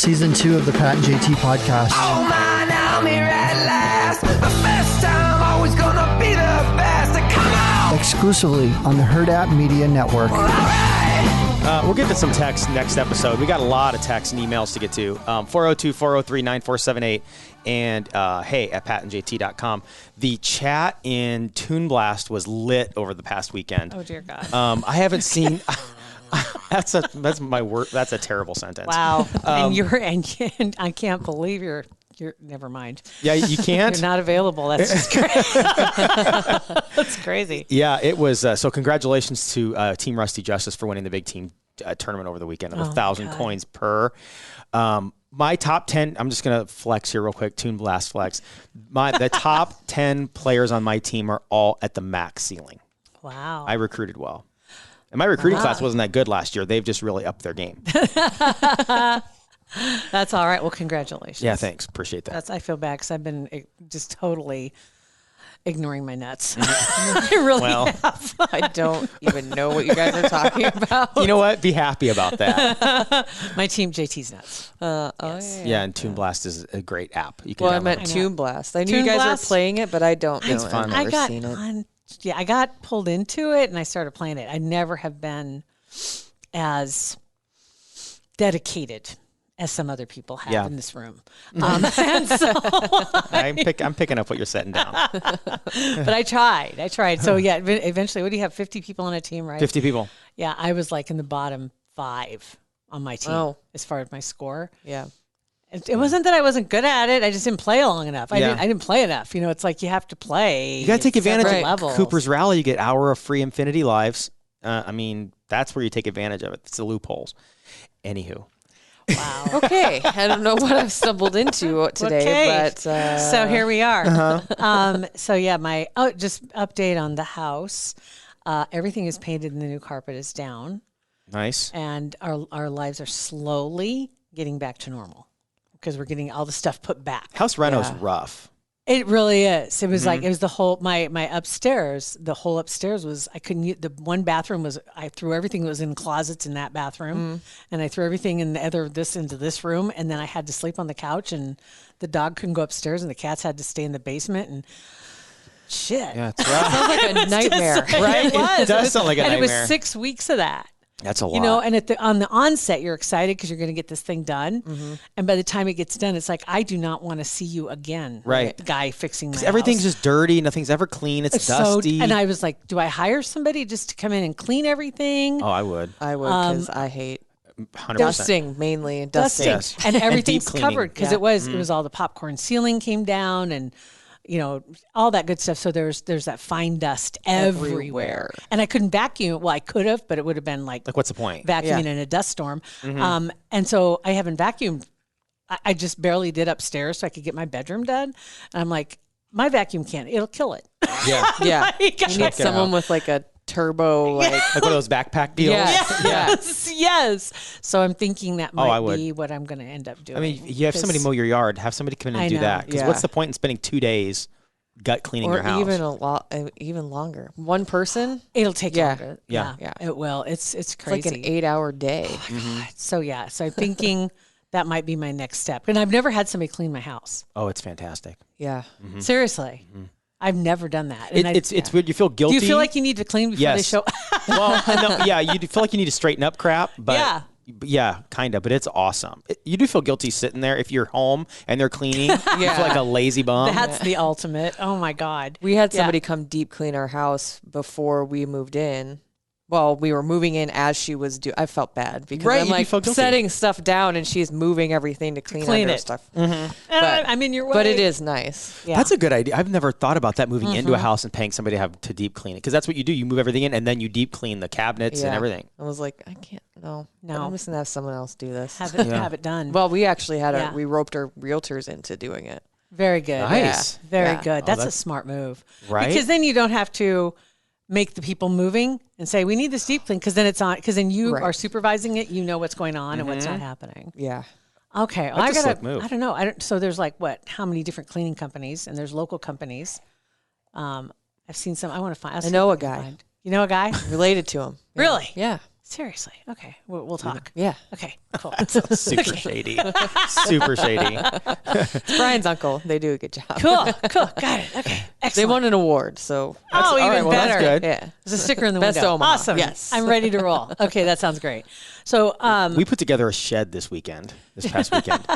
Season 2 of the Pat and JT podcast. Oh man, I'm here at last. The best time, always gonna be the best. Come on! Exclusively on the Hurrdat Media Network. All right. We'll get to some texts next episode. We got a lot of texts and emails to get to. 402-403-9478 and hey at patandjt.com. The chat in Toon Blast was lit over the past weekend. Oh, dear God. I haven't seen... That's my word. That's a terrible sentence. Wow. And I can't believe you're never mind. Yeah, you can't. You're not available. That's just crazy. That's crazy. Yeah, it was. So congratulations to Team Rusty Justice for winning the big team tournament over the weekend of 1,000 coins per. My top 10, I'm just going to flex here real quick, Toon Blast flex. The top 10 players on my team are all at the max ceiling. Wow. I recruited well. And my recruiting class wasn't that good last year. They've just really upped their game. That's all right. Well, congratulations. Yeah, thanks. Appreciate that. I feel bad because I've been just totally ignoring my nuts. I really have. I don't even know what you guys are talking about. You know what? Be happy about that. My team, JT's nuts. Yes. Yeah, and Toon Blast is a great app. You can Well, I download meant it. Toon Blast. I knew Toon you guys Blast? were playing it, but I don't know. It's fun. I've never seen it. I got pulled into it and I started playing it. I never have been as dedicated as some other people have in this room. And so I'm picking up what you're setting down. but I tried. So yeah, eventually, what do you have? 50 people on a team, right? 50 people. Yeah, I was like in the bottom 5 on my team as far as my score. Yeah. It wasn't that I wasn't good at it. I just didn't play long enough. I Yeah. didn't play enough. You know, it's like you have to play. You got to take advantage of levels. Cooper's Rally. You get hour of free Infinity Lives. I mean, that's where you take advantage of it. It's the loopholes. Anywho. Wow. Okay. I don't know what I've stumbled into today, but so here we are. So yeah, just update on the house. Everything is painted and the new carpet is down. Nice. And our lives are slowly getting back to normal because we're getting all the stuff put back. House reno's rough. It really is. It was like, it was the whole, my upstairs, the whole upstairs was, I couldn't use, the one bathroom was, I threw everything that was in closets in that bathroom and I threw everything in into this room. And then I had to sleep on the couch and the dog couldn't go upstairs and the cats had to stay in the basement and shit. Yeah, it's rough. sounds like a nightmare. Right? It was. It does sound like a and nightmare. it was 6 weeks of that. That's a lot. You know, and on the onset, you're excited because you're going to get this thing done. And by the time it gets done, it's like, I do not want to see you again. Right. Guy fixing my house. Everything's just dirty. Nothing's ever clean. It's dusty. And I was like, do I hire somebody just to come in and clean everything? Oh, I would. I would because I hate 100%. dusting mainly. Dusting. Yes. And everything's deep cleaning. covered because it was all the popcorn ceiling came down and you know, all that good stuff. So there's that fine dust everywhere. And I couldn't vacuum it. Well, I could have, but it would have been like what's the point? Vacuuming in a dust storm. And so I haven't vacuumed. I just barely did upstairs so I could get my bedroom done. And I'm like, my vacuum it'll kill it. Yeah. Yeah. You You need someone with like a turbo, like Like one of those backpack deals? Yes. So I'm thinking that I might would. be what I'm going to end up doing. I mean, you have somebody mow your yard. Have somebody come in and I do know. that. Because what's the point in spending 2 days gut cleaning or your house? even longer. One person, It'll take longer. Yeah. It will. It's it's crazy. like an 8-hour day. So so I'm thinking that might be my next step. And I've never had somebody clean my house. Oh, it's fantastic. Yeah. Seriously. I've never done that. And It's weird. You feel guilty. Do you feel like you need to clean before they show? Well, no, yeah, you feel like you need to straighten up crap, but Yeah. kind of, but it's awesome. You do feel guilty sitting there if you're home and they're cleaning. You feel like a lazy bum. That's the ultimate. Oh my God. We had somebody come deep clean our house before we moved in. Well, we were moving in as she was I felt bad because I'm you like feel guilty. setting stuff down and she's moving everything to clean under it. stuff. I'm in your way. But it is nice. Yeah. That's a good idea. I've never thought about that, moving into a house and paying somebody to deep clean it. Because that's what you do. You move everything in and then you deep clean the cabinets and everything. I was like, I can't. No. I'm just gonna have someone else do this. have it done. Well, we actually had we roped our realtors into doing it. Very good. Nice. Very Yeah. good. That's a smart move. Right? Because then you don't have to make the people moving and say, we need this deep clean. Because then it's on. Because then you are supervising it. You know what's going on and what's not happening. Yeah. Okay. Well, That's a slick move. I don't know. So there's like how many different cleaning companies, and there's local companies. I've seen some. I want to find. I know a guy. You know a guy? Related to him. Really? Yeah. Seriously. Okay. We'll talk. Yeah. Okay. Cool. Super shady. Super shady. It's Brian's uncle. They do a good job. Cool. Got it. Okay. Excellent. They won an award, so Oh, even all right, well, better. that's good. yeah. There's a sticker in the Best window. Omaha. Awesome. Yes. I'm ready to roll. Okay, that sounds great. So, We put together a shed this past weekend.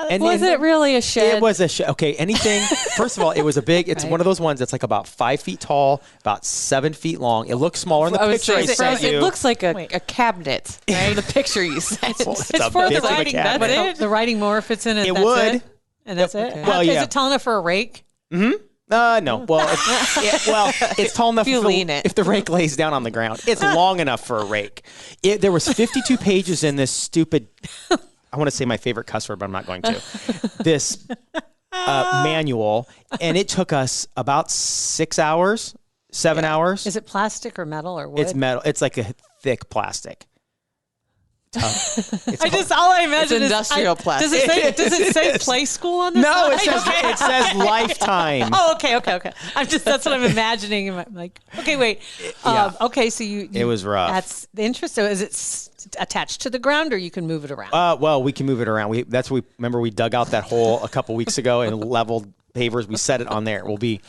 And Was it really a shed? It was a shed. Okay, anything. First of all, it was a big. It's one of those ones that's like about 5 feet tall, about 7 feet long. It looks smaller in the I was picture I saying, sent you. it looks like Wait. a cabinet. Right? The picture you sent. It's it's a for bitch the of a writing. cabinet. That's the writing more fits in. And It that's would. It? And that's it. Well, Is yeah. it tall enough for a rake? No. Well, it's tall enough You if lean it. if the rake lays down on the ground. It's long enough for a rake. There was 52 pages in this stupid. I want to say my favorite cuss word, but I'm not going to. This manual, and it took us about 6 hours, 7 hours. Is it plastic or metal or wood? It's metal. It's like a thick plastic. It's all I imagine is industrial plastic. Does it say play school on this? no, it side? says it says lifetime. Oh, okay. That's what I'm imagining. I'm like, okay, wait. Yeah. Okay, so you. It was rough. That's the interest. So is it attached to the ground, or you can move it around? Well, we can move it around. Remember we dug out that hole a couple weeks ago and leveled pavers. We set it on there. We'll be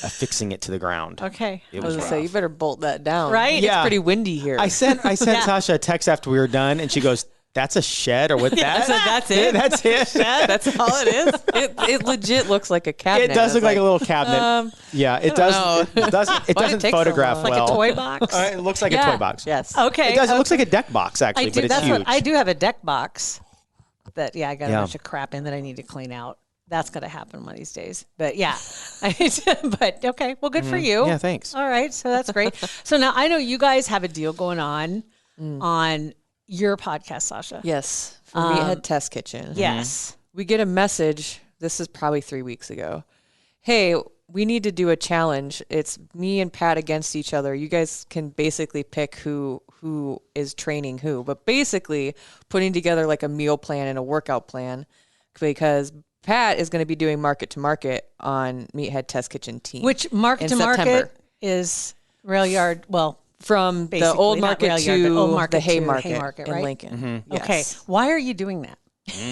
affixing it to the ground. Okay. It I was was gonna say, rough. you better bolt that down. Right? Yeah. It's pretty windy here. I sent Sausha a text after we were done, and she goes, "That's a shed, or what that? That's it? That's it. That's all it is. It legit looks like a cabinet. It does look I was like a little cabinet. Yeah, it does. know. It doesn't. It Why'd it doesn't take so photograph long? Like well. a toy box. It looks like a Yeah. toy box. Yes. Okay. It does. It looks like a deck box actually, I do. but it's That's huge. what I do. Have a deck box that I got a Yeah. bunch of crap in that I need to clean out. That's going to happen one of these days. But yeah, but okay. Well, good for you. Yeah, thanks. All right. So that's great. So now I know you guys have a deal going on your podcast, Sausha. Yes. For Meathead Test Kitchen. Yes. We get a message. This is probably 3 weeks ago. Hey, we need to do a challenge. It's me and Pat against each other. You guys can basically pick who is training who, but basically putting together like a meal plan and a workout plan, because Pat is going to be doing market to market on Meathead Test Kitchen team. Which market in to market September. is rail yard. Well, From the basically, old not market rail to yard, but old market the to Haymarket in right? Lincoln. Yes. Okay. Why are you doing that?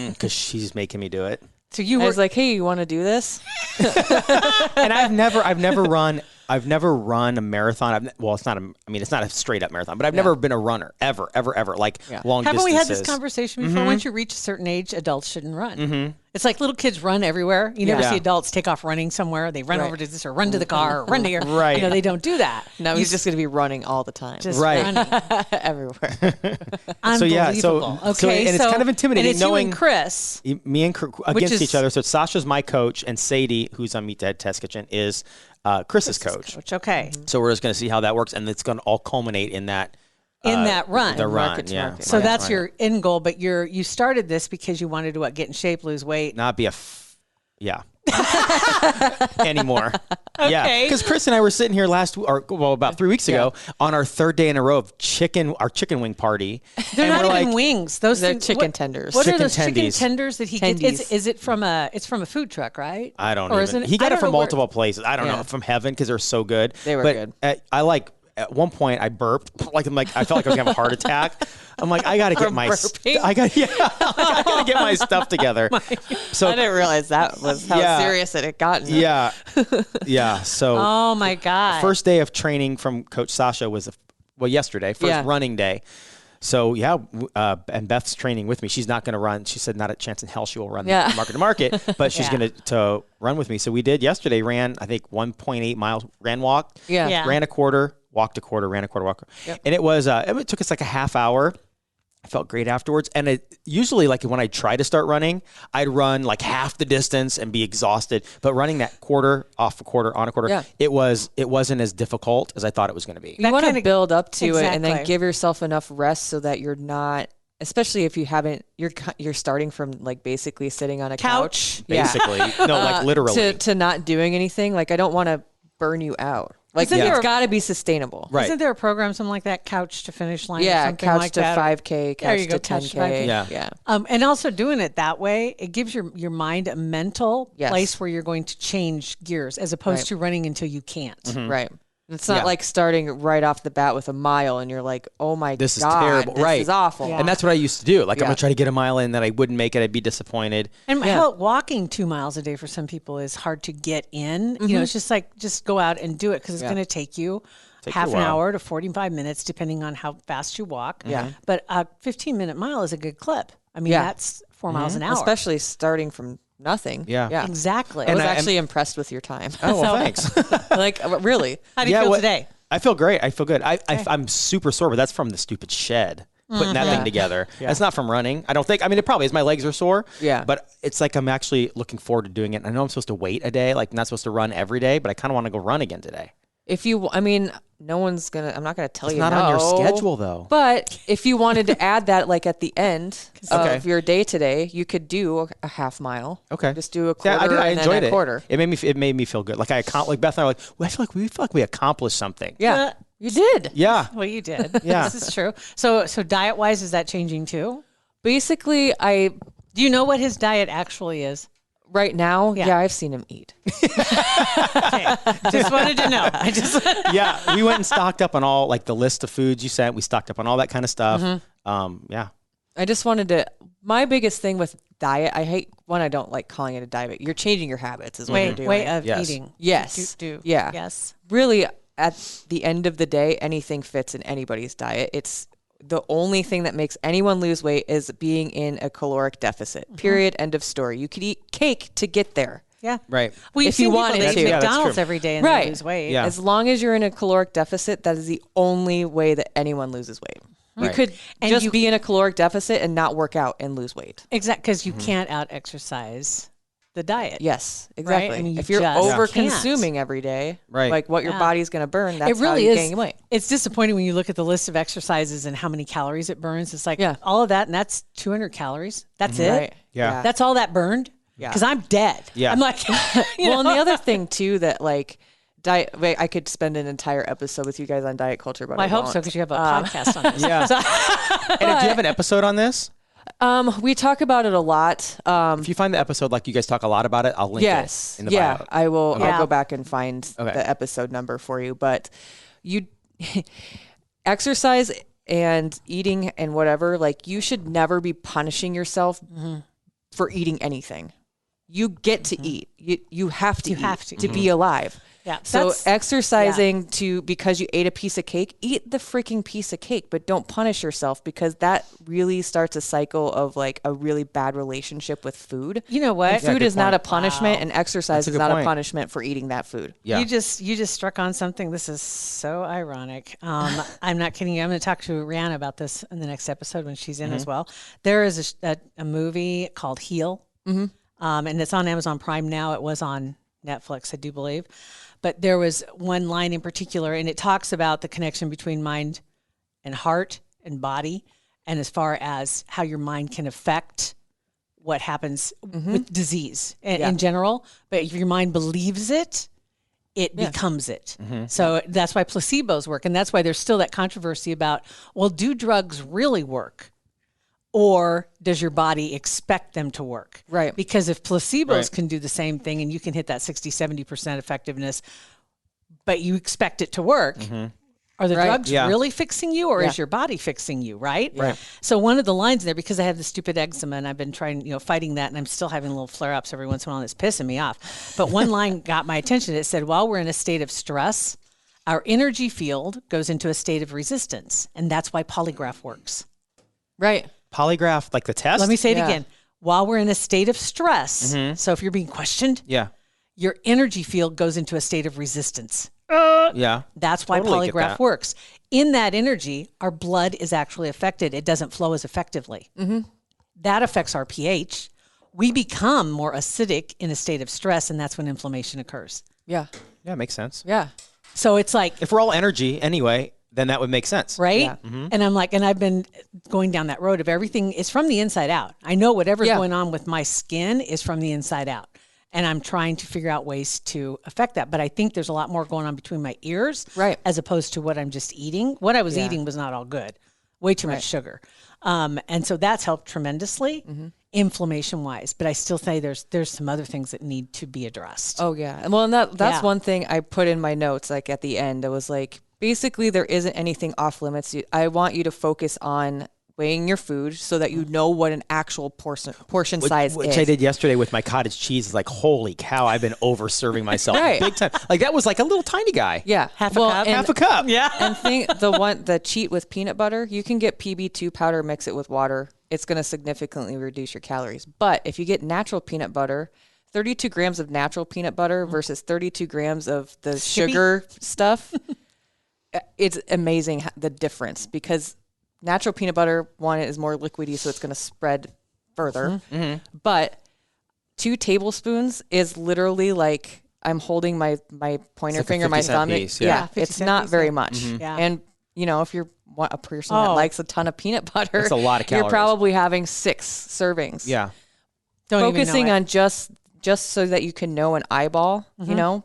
Because she's making me do it. So you I were was like, hey, you want to do this? And I've never run a marathon. It's not a straight up marathon, but I've never been a runner ever. Like long Haven't distances. we had this conversation before? Once you reach a certain age, adults shouldn't run. It's like little kids run everywhere. You never Yeah. see adults take off running somewhere. They run over to this or run to the car or run to your. Right. They don't do that. No, he's just going to be running all the time. Just Right. running. everywhere. So, yeah, Unbelievable. and it's kind of intimidating And it's knowing- you and Chris. Me and against is- each other. So Sasha's my coach, and Sadie, who's on Meathead Test Kitchen, is Chris's coach. Okay. So we're just going to see how that works, and it's going to all culminate in that That run. The run, Market to yeah. market. So Market to that's market. your end goal, but you started this because you wanted to get in shape, lose weight. Not be yeah. Anymore. Yeah. Okay. Because Chris and I were sitting here about 3 weeks ago on our third day in a row of our chicken wing party. They're and not we're even like, wings. Those They're things, chicken tenders. What are Chicken those chicken tendies. tenders that he gets? Tendies. Is it from it's from a food truck, right? I don't Or know. isn't it- He I got it don't from know where- multiple places. I don't know, from heaven, because they're so good. They were but good. I like, at one point I burped. I felt like I was going to have a heart attack. I'm like, I got to get my burping? I got to get my stuff together. So I didn't realize that was how Yeah. serious it had gotten. yeah. Yeah. So Oh my god! first day of training from Coach Sausha was yesterday, first running day. So and Beth's training with me. She's not going to run. She said not a chance in hell she will run market to market, but she's going to run with me. So we did yesterday. Ran I think 1.8 miles. Walked. Yeah. Ran a quarter, walked a quarter, ran a quarter, walked. And it was it took us like a half hour. I felt great afterwards. And it usually, like when I try to start running, I'd run like half the distance and be exhausted. But running that quarter off a quarter on a quarter, it wasn't as difficult as I thought it was going to be. You want to build up to it and then Exactly. give yourself enough rest so that you're not, especially if you haven't, you're starting from like basically sitting on a couch. Basically, no, like literally. To not doing anything. Like I don't want to burn you out. Like Isn't there it's a- got to be sustainable. Right. Isn't there a program something like that, Couch to Finish Line? or Yeah, something couch like to that? 5K, There couch you to go, couch to 10K. 5K. Yeah. And also doing it that way, it gives your mind a mental Yes. place where you're going to change gears as opposed Right. to running until you can't. Right. It's not like starting right off the bat with a mile and you're like, oh my God, this is terrible. This is awful. And that's what I used to do. Like, I'm going to try to get a mile in, that I wouldn't make it. I'd be disappointed. And hell, walking 2 miles a day for some people is hard to get in. You know, it's just like, just go out and do it because it's going to take you half an hour to 45 minutes, depending on how fast you walk. Yeah. But a 15-minute mile is a good clip. I mean, that's 4 miles an hour. Especially starting from nothing. Yeah. Exactly. I was actually impressed with your time. Oh, well, thanks. Like, really? How do you feel today? I feel great. I feel good. I'm super sore, but that's from the stupid shed. Putting that thing together. It's not from running. I don't think. I mean, it probably is. My legs are sore. Yeah. But it's like I'm actually looking forward to doing it. I know I'm supposed to wait a day, like I'm not supposed to run every day, but I kind of want to go run again today. If you, I mean, no one's going to, I'm not going to tell you It's not on your schedule, though. But if you wanted to add that, like at the end of your day today, you could do a half mile. Okay. Just do a quarter I and enjoyed then a quarter. It made me feel good. Like like Beth and I were like, well, I feel like we accomplished something. Yeah. You did. Yeah. Well, you did. Yeah. This is true. So diet-wise, is that changing too? Basically, do you know what his diet actually is? Right now, yeah, I've seen him eat. Okay. Just wanted to know. Yeah, we went and stocked up on all like the list of foods you sent. We stocked up on all that kind of stuff. Yeah. I just wanted to. My biggest thing with diet, I don't like calling it a diet. You're changing your habits, is what you're doing. Way of eating. Yes. Yeah. Yes. Really, at the end of the day, anything fits in anybody's diet. It's the only thing that makes anyone lose weight is being in a caloric deficit. Period. End of story. You could eat cake to get there. Yeah. Right. Well, if you wanted to. Eat McDonald's every day and they lose weight. Yeah. As long as you're in a caloric deficit, that is the only way that anyone loses weight. You could just be in a caloric deficit and not work out and lose weight. Exactly, because you can't out-exercise the diet. Yes, exactly. Right? I mean, if you're over-consuming every day, like what your body's going to burn, that's how you gain weight. It's disappointing when you look at the list of exercises and how many calories it burns. It's like all of that, and that's 200 calories. That's it. Right. Yeah. That's all that burned. Yeah. Because I'm dead. Yeah. I'm like, well, and the other thing, too, that like, diet. I could spend an entire episode with you guys on diet culture, but I hope so because you have a podcast on this. Yeah. And do you have an episode on this? We talk about it a lot. If you find the episode, like you guys talk a lot about it, I'll link it in the bio. I will. Okay. I'll go back and find the episode number for you. But you exercise and eating and whatever, like you should never be punishing yourself for eating anything. You get to eat. You have to eat to be alive. Yeah. So exercising because you ate a piece of cake, eat the freaking piece of cake, but don't punish yourself because that really starts a cycle of like a really bad relationship with food. You know what? And food is not a punishment and exercise is not a punishment for eating that food. Yeah. You just struck on something. This is so ironic. I'm not kidding you. I'm going to talk to Rihanna about this in the next episode when she's in as well. There is a movie called Heal. And it's on Amazon Prime now. It was on Netflix, I do believe. But there was one line in particular, and it talks about the connection between mind and heart and body, and as far as how your mind can affect what happens with disease in general. But if your mind believes it, it becomes it. So that's why placebos work, and that's why there's still that controversy about, well, do drugs really work? Or does your body expect them to work? Right. Because if placebos can do the same thing and you can hit that 60, 70% effectiveness, but you expect it to work, are the drugs really fixing you or is your body fixing you, right? Right. So one of the lines there, because I have the stupid eczema and I've been trying, fighting that, and I'm still having little flare-ups every once in a while and it's pissing me off. But one line got my attention. It said, while we're in a state of stress, our energy field goes into a state of resistance. And that's why polygraph works. Right. Polygraph, like the test? Let me say it again. While we're in a state of stress, so if you're being questioned, your energy field goes into a state of resistance. That's why polygraph works. In that energy, our blood is actually affected. It doesn't flow as effectively. That affects our pH. We become more acidic in a state of stress, and that's when inflammation occurs. Yeah. Yeah, makes sense. Yeah. So it's like, if we're all energy anyway, then that would make sense. Right? Yeah. And I'm like, and I've been going down that road of everything is from the inside out. I know whatever's going on with my skin is from the inside out. And I'm trying to figure out ways to affect that. But I think there's a lot more going on between my ears as opposed to what I'm just eating. What I was eating was not all good. Way too much sugar. And so that's helped tremendously. inflammation wise, but I still say there's some other things that need to be addressed. Oh yeah. Well, and that's one thing I put in my notes, like at the end, it was like, basically there isn't anything off limits. I want you to focus on weighing your food so that you know what an actual portion size is. Which I did yesterday with my cottage cheese. It's like, holy cow, I've been over serving myself big time. Like that was like a little tiny guy. Yeah. Half a cup. Yeah. And the cheat with peanut butter, you can get PB2 powder, mix it with water. It's going to significantly reduce your calories. But if you get natural peanut butter, 32 grams of natural peanut butter versus 32 grams of the sugar stuff, it's amazing the difference, because natural peanut butter, one, is more liquidy, so it's going to spread further. But 2 tablespoons is literally like I'm holding my pointer finger, my thumb. Piece, it's not very much. Yeah. And, if you're a person that likes a ton of peanut butter, it's a lot of calories. You're probably having 6 servings. Yeah. Focusing on just so that you can know an eyeball,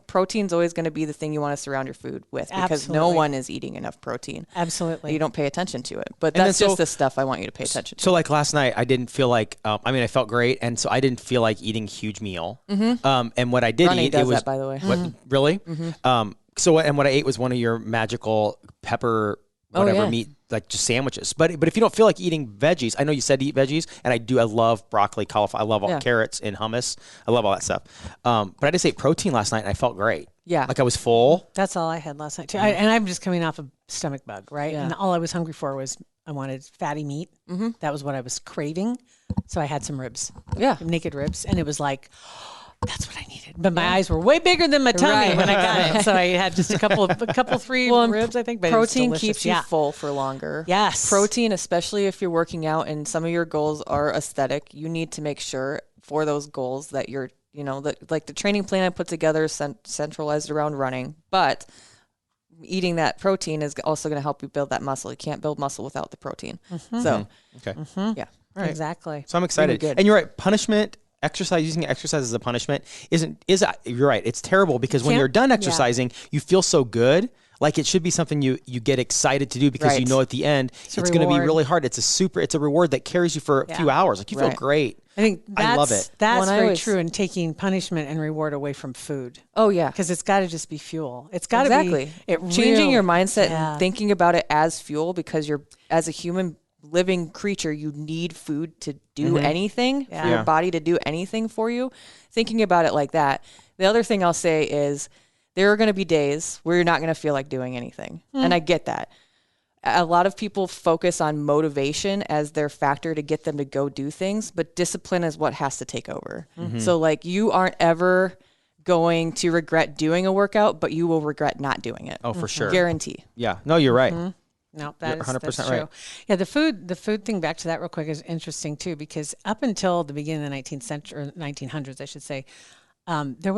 protein's always going to be the thing you want to surround your food with, because no one is eating enough protein. Absolutely. You don't pay attention to it. But that's just the stuff I want you to pay attention to. So like last night, I didn't feel like, I felt great. And so I didn't feel like eating a huge meal. And what I did Running eat, does it was, that, by the way. What, really? And what I ate was one of your magical pepper, meat, like just sandwiches. But if you don't feel like eating veggies, I know you said eat veggies, and I love broccoli, cauliflower. I love all carrots and hummus. I love all that stuff. But I just ate protein last night, and I felt great. Yeah. Like I was full. That's all I had last night too. And I'm just coming off a stomach bug, right? Yeah. And all I was hungry for was I wanted fatty meat. That was what I was craving. So I had some ribs. Yeah. Naked ribs. And it was like, that's what I needed. But my eyes were way bigger than my tummy when I got it. So I had just a couple 3 ribs, I think. But protein it was keeps you full for longer. Yes. Protein, especially if you're working out and some of your goals are aesthetic, you need to make sure for those goals that you're, like the training plan I put together is centralized around running. But eating that protein is also going to help you build that muscle. You can't build muscle without the protein. So, Okay. yeah. Right. Exactly. So I'm excited. Really good. And you're right. Punishment. Using exercise as a punishment you're right. It's terrible, because when you're done exercising, you feel so good. Like it should be something you get excited to do, because you know at the end it's going to be really hard. It's a reward that carries you for a few hours. Like you feel great. I think I love it. That's very true in taking punishment and reward away from food. Oh yeah. Because it's got to just be fuel. It's got to be changing your mindset and thinking about it as fuel, because you're, as a human living creature, you need food to do anything, for your body to do anything for you. Thinking about it like that. The other thing I'll say is there are going to be days where you're not going to feel like doing anything. And I get that. A lot of people focus on motivation as their factor to get them to go do things, but discipline is what has to take over. So like you aren't ever going to regret doing a workout, but you will regret not doing it. Oh, for sure. Guarantee. Yeah. No, you're right. No, that's 100% that's right. true. Yeah, the food thing, back to that real quick, is interesting too, because up until the beginning of the 19th century, or 1900s, I should say, there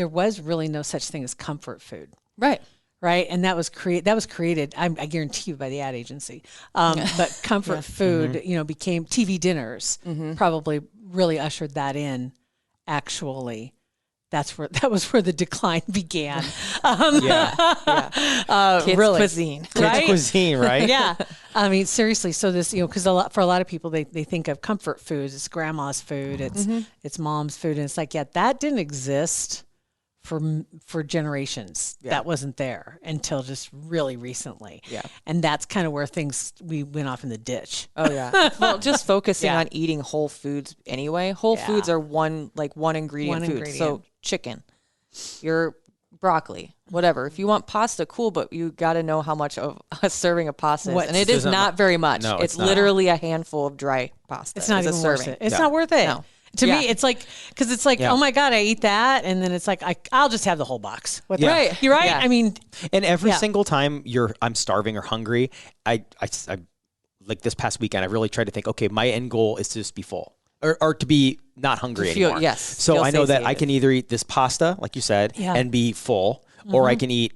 was really no such thing as comfort food. Right. Right. And that was created, I guarantee you, by the ad agency. But comfort food, became TV dinners, probably really ushered that in, actually. That was where the decline began. Kids really. cuisine. Kids cuisine, right? Yeah. I mean, seriously. So this, because for a lot of people, they think of comfort foods. It's grandma's food. It's mom's food. And it's like, that didn't exist for generations. Yeah. That wasn't there until just really recently. Yeah. And that's kind of where we went off in the ditch. Oh yeah. Well, just focusing on eating whole foods anyway. Whole foods are one ingredient food. So chicken, your broccoli, whatever. If you want pasta, cool, but you got to know how much of a serving of pasta is. And it is not very much. No, it's literally a handful of dry pasta. It's not even worth it. It's not worth it. No. To me, it's like, because it's like, oh my God, I eat that. And then it's like, I'll just have the whole box. Right. You're right. Yeah. I mean, and every single time I'm starving or hungry, I like this past weekend, I really tried to think, okay, my end goal is to just be full. Or to be not hungry anymore. Yes. So I know that I can either eat this pasta, like you said, and be full, or I can eat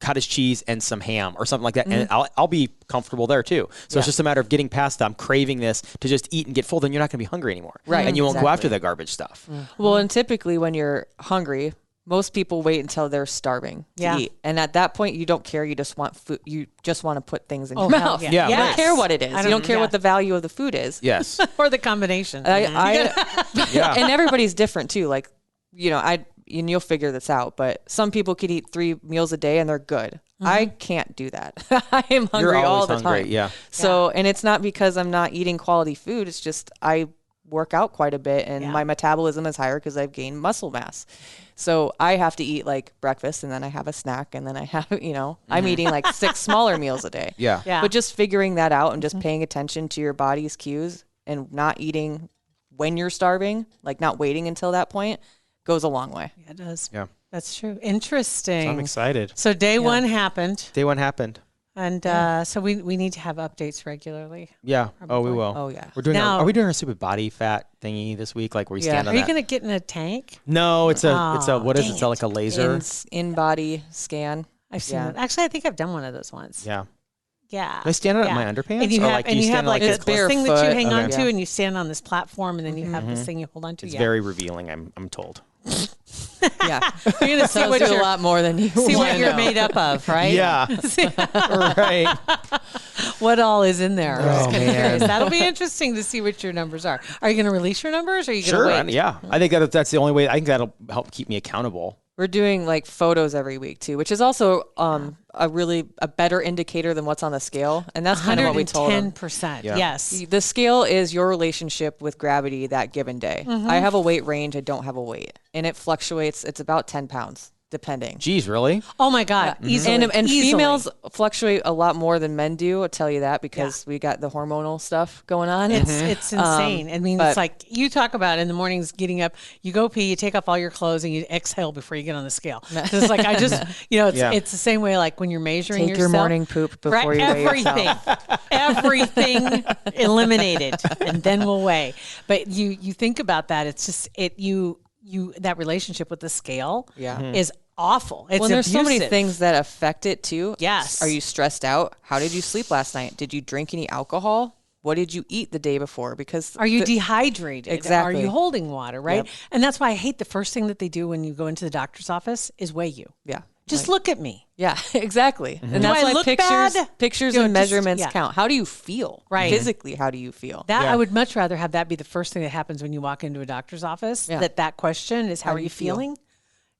cottage cheese and some ham or something like that, and I'll be comfortable there too. So it's just a matter of getting past that. I'm craving this to just eat and get full. Then you're not going to be hungry anymore, right? And you won't go after that garbage stuff. Well, and typically when you're hungry, most people wait until they're starving to eat. And at that point, you don't care. You just want food. You just want to put things in your mouth. Yeah. Yeah, You right. don't care what it is. You don't care what the value of the food is. Yes. or the combination. Yeah. And everybody's different too. Like, and you'll figure this out, but some people could eat 3 meals a day and they're good. I can't do that. I am hungry You're all always the hungry, time. yeah. So, and it's not because I'm not eating quality food. It's just I work out quite a bit and my metabolism is higher because I've gained muscle mass. So I have to eat like breakfast and then I have a snack and then I have, I'm eating like 6 smaller meals a day. Yeah. But just figuring that out and just paying attention to your body's cues and not eating when you're starving, like not waiting until that point, goes a long way. Yeah, it does. Yeah. That's true. Interesting. So I'm excited. So day one happened. Day one happened. And so we need to have updates regularly. Yeah. Oh, we will. Oh, yeah. We're doing. Now- Are we doing our stupid body fat thingy this week? Like where you stand on Are you that? going to get in a tank? No, it's a. What is it? dang It's like a laser. In-body scan. I've seen it. Actually, I think I've done one of those once. Yeah. Yeah. Do I stand on it in my underpants? And you Or have, like, and you you have stand like like this this thing that you barefoot? hang on Okay. to, and you stand on this platform, and then you have this thing you hold on to. It's very revealing. I'm told. Yeah. You're going to see Tells what you a you're, lot more than you see what wanna you're know. made up of, right? Yeah. Right. What all is in there? I'm just Oh, kinda man. curious. That'll be interesting to see what your numbers are. Are you going to release your numbers? Or are you going to Sure. wait? Yeah. I think that's the only way. I think that'll help keep me accountable. We're doing like photos every week too, which is also a better indicator than what's on the scale. And that's kind of what we told them. 110%. Yeah. Yes. The scale is your relationship with gravity that given day. I have a weight range. I don't have a weight. And it fluctuates. It's about 10 pounds, depending. Geez, really? Oh my God. Easily. And Easily. females fluctuate a lot more than men do. I'll tell you that because we got the hormonal stuff going on. It's insane. I mean, but- it's like you talk about in the mornings getting up, you go pee, you take off all your clothes, and you exhale before you get on the scale. 'Cause it's like I just, it's the same way. Like when you're measuring Take your yourself, morning poop before you weigh everything, yourself. everything eliminated, and then we'll weigh. But you think about that. It's just you that relationship with the scale is awful. It's Well, there's so many abusive. things that affect it too. Yes. Are you stressed out? How did you sleep last night? Did you drink any alcohol? What did you eat the day before? Because Are you dehydrated? Exactly. Are you holding water, right? Yep. And that's why I hate the first thing that they do when you go into the doctor's office is weigh you. Yeah. Just look at me. Yeah, exactly. And Do that's I why look pictures bad? and Just- measurements yeah. count. How do you feel? Right. Physically, how do you feel? That I would much rather have that be the first thing that happens when you walk into a doctor's office. Yeah. That question is, how are do you you feel? feeling?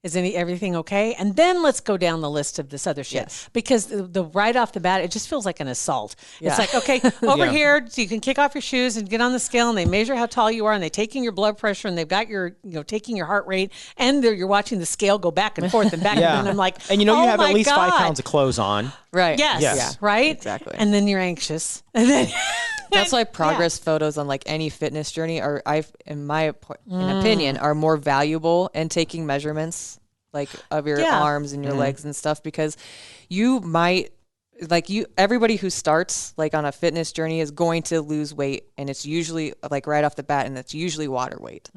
Is everything okay? And then let's go down the list of this other shit. Yes. Because the right off the bat, it just feels like an assault. Yeah. It's like, okay, over here, so you can kick off your shoes and get on the scale, and they measure how tall you are, and they're taking your blood pressure, and they've got your, taking your heart rate, and you're watching the scale go back and forth and back. Yeah. And I'm like, And you oh have my at least God. 5 pounds of clothes on. Right. Yes. Yeah. Right? Exactly. And then you're anxious. And then That's why progress photos on like any fitness journey are, in my opinion, are more valuable and taking measurements like of your arms and your legs and stuff, because you might everybody who starts like on a fitness journey is going to lose weight, and it's usually like right off the bat, and it's usually water weight.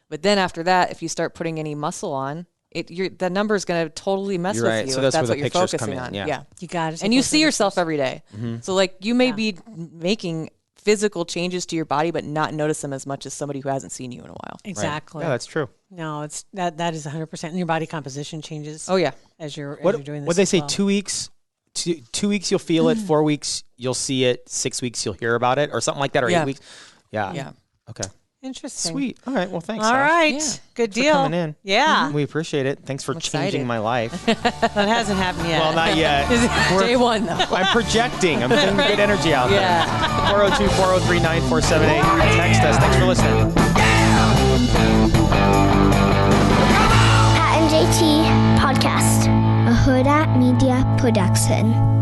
But then after that, if you start putting any muscle on, the number is going to totally mess You're with right. you. So if that's that's where what the you're pictures come focusing in, on. yeah. you got it. And you see yourself every day. So like you may be making physical changes to your body, but not notice them as much as somebody who hasn't seen you in a while. Exactly. Yeah, that's true. No, it's that is 100%. And your body composition changes. Oh yeah. As you're What doing this. what they as say? well. 2 weeks. 2 weeks you'll feel it. 4 weeks you'll see it. 6 weeks you'll hear about it, or something like that, or Yeah. 8 weeks. Yeah. Yeah. Okay. Interesting. Sweet. All right. Well, thanks. All Sash. right. Yeah. Good For deal. coming in. Yeah. We appreciate it. Thanks for changing excited. my life. That hasn't happened yet. Well, not yet. Day one though. I'm projecting. I'm putting good energy out there. Yeah. 402-403-9478. Text us. Thanks for listening. Pat and JT Podcast, a Hurrdat Media Production.